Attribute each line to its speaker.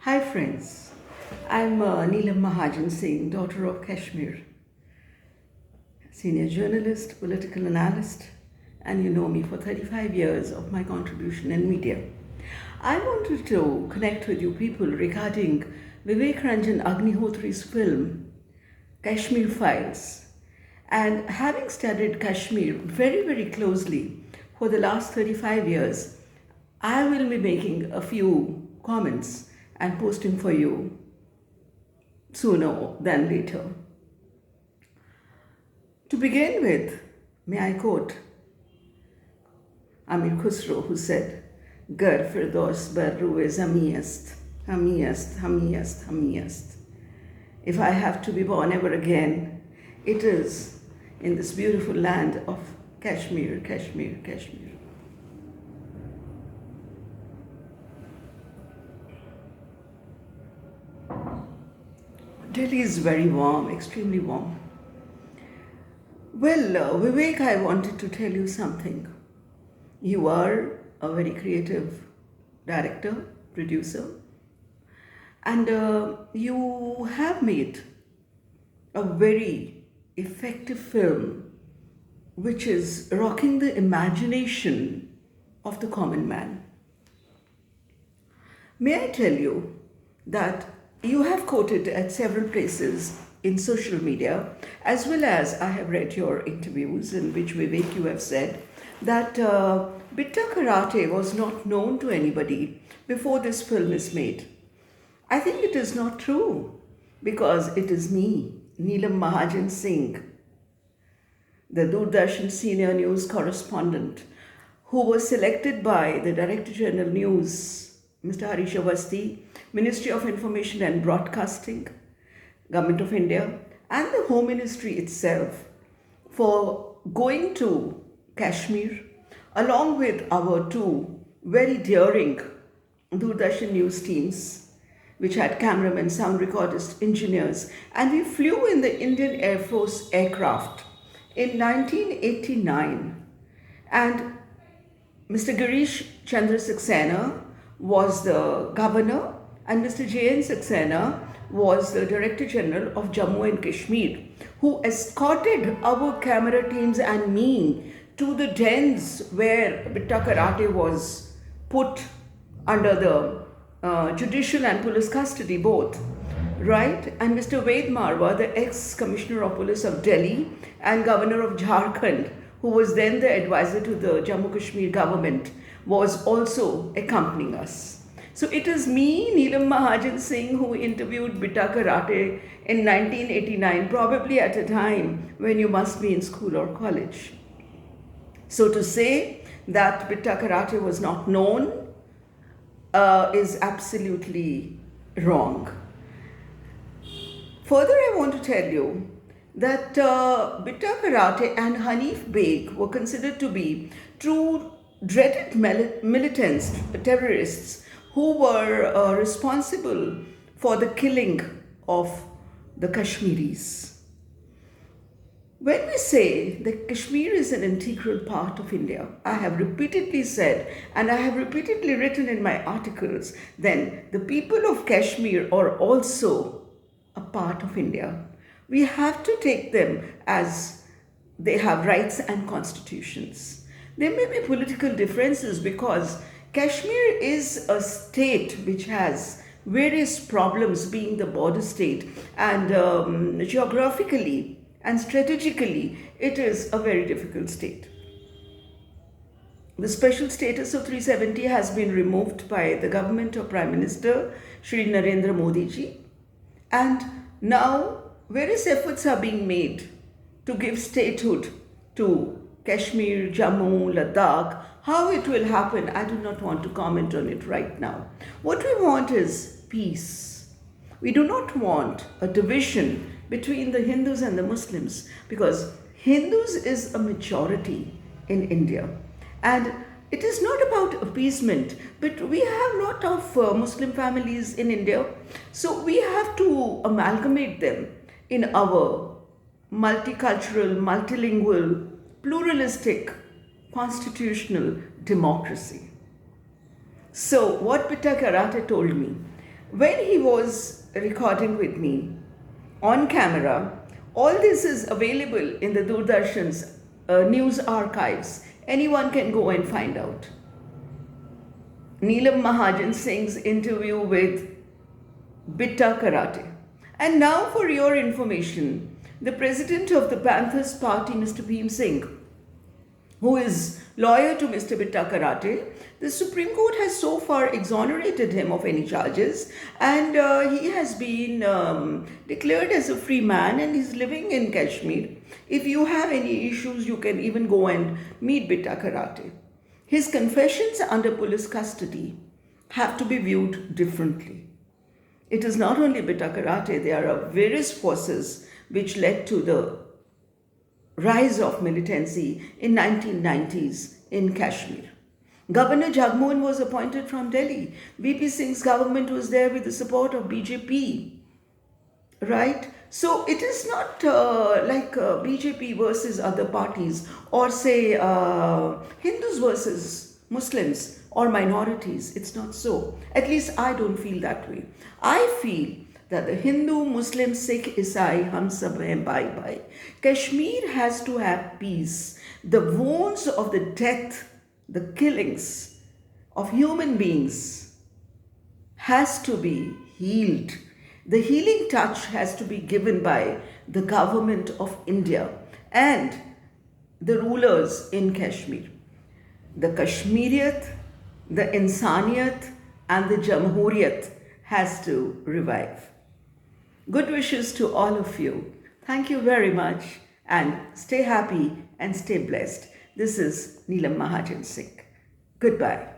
Speaker 1: Hi friends, I'm 𝐶𝐬𝐚, daughter of Kashmir, senior journalist, political analyst, and you know me for 35 years of my contribution in media. I wanted to connect with you people regarding Vivek Ranjan Agnihotri's film, Kashmir Files. And having studied Kashmir very closely for the last 35 years, I will be making a few comments and posting for you sooner than later. To begin with, may I quote Amir Khusro, who said, "Gar firdos bar ruwe zami ast, hami ast, hami ast, hami ast." If I have to be born ever again, it is in this beautiful land of Kashmir, Kashmir, Kashmir. Delhi is very warm, extremely warm. Well, Vivek, I wanted to tell you something. You are a very creative director, producer, and you have made a very effective film which is rocking the imagination of the common man. May I tell you that you have quoted at several places in social media, as well as I have read your interviews in which, Vivek, you have said that Bitta Karate was not known to anybody before this film is made. I think it is not true, because it is me, Neelam Mahajan Singh, the Doordarshan senior news correspondent, who was selected by the Director General News, Mr. Harish Awasthi, Ministry of Information and Broadcasting, Government of India, and the Home Ministry itself for going to Kashmir along with our two very daring Doordarshan news teams, which had cameramen, sound recordists, engineers, and we flew in the Indian Air Force aircraft in 1989. And Mr. Girish Chandra Saxena was the governor, and Mr. 𝐶𝐿 Saxena was the Director General of Jammu and Kashmir, who escorted our camera teams and me to the dens where Bitta Karate was put under the judicial and police custody both, right? And Mr. Ved Marwa, the ex-Commissioner of Police of Delhi and Governor of Jharkhand, who was then the advisor to the Jammu Kashmir government, was also accompanying us. So it is me, Neelam Mahajan Singh, who interviewed Bitta Karate in 1989, probably at a time when you must be in school or college. So to say that Bitta Karate was not known is absolutely wrong. Further, I want to tell you that Bitta Karate and Hanif Beg were considered to be true dreaded militants, terrorists, who were responsible for the killing of the Kashmiris. When we say that Kashmir is an integral part of India, I have repeatedly said, and I have repeatedly written in my articles, then the people of Kashmir are also a part of India. We have to take them as they have rights and constitutions. There may be political differences because Kashmir is a state which has various problems, being the border state, and geographically and strategically it is a very difficult state. The special status of 370 has been removed by the government of Prime Minister Shri Narendra Modi ji, and now various efforts are being made to give statehood to Kashmir, Jammu, Ladakh. How it will happen, I do not want to comment on it right now. What we want is peace. We do not want a division between the Hindus and the Muslims, because Hindus is a majority in India. And it is not about appeasement, but we have a lot of Muslim families in India. So we have to amalgamate them in our multicultural, multilingual, pluralistic, constitutional democracy. So what Bitta Karate told me, when he was recording with me on camera, all this is available in the Doordarshan's news archives. Anyone can go and find out. Neelam Mahajan Singh's interview with Bitta Karate. And now for your information, the president of the Panthers party, Mr. Bhim Singh, who is lawyer to Mr. Bitta Karate, the Supreme Court has so far exonerated him of any charges, and he has been declared as a free man and he's living in Kashmir. If you have any issues, you can even go and meet Bitta Karate. His confessions under police custody have to be viewed differently. It is not only Bitta Karate, there are various forces which led to the rise of militancy in 1990s in Kashmir. Governor Jagmohan was appointed from Delhi. VP Singh's government was there with the support of BJP, right? So it is not like BJP versus other parties, or say Hindus versus Muslims or minorities. It's not so. At least I don't feel that way. I feel that the Hindu, Muslim, Sikh, Isai, hum sab hain bhai bhai. Kashmir has to have peace. The wounds of the death, the killings of human beings has to be healed. The healing touch has to be given by the government of India and the rulers in Kashmir. The Kashmiriyat, the Insaniyat and the Jamhuriyat has to revive. Good wishes to all of you. Thank you very much and stay happy and stay blessed. This is Neelam Mahajan Singh. Goodbye.